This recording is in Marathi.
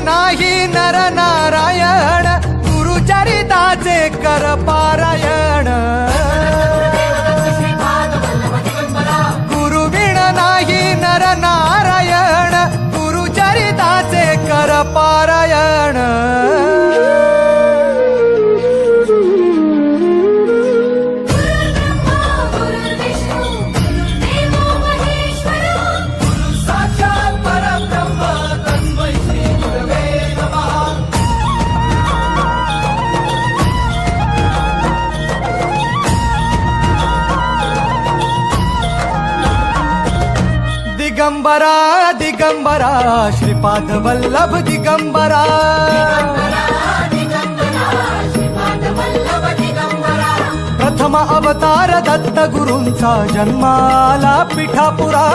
नाही नर नारायण गुरुचरिताचे कर पारायण गुरुविण नाही नर नारायण गुरुचरिताचे कर पारायण दिगंबरा दिगंबरा श्रीपाद वल्लभ दिगंबरा प्रथम अवतार दत्त गुरूंचा जन्माला पिठापुरा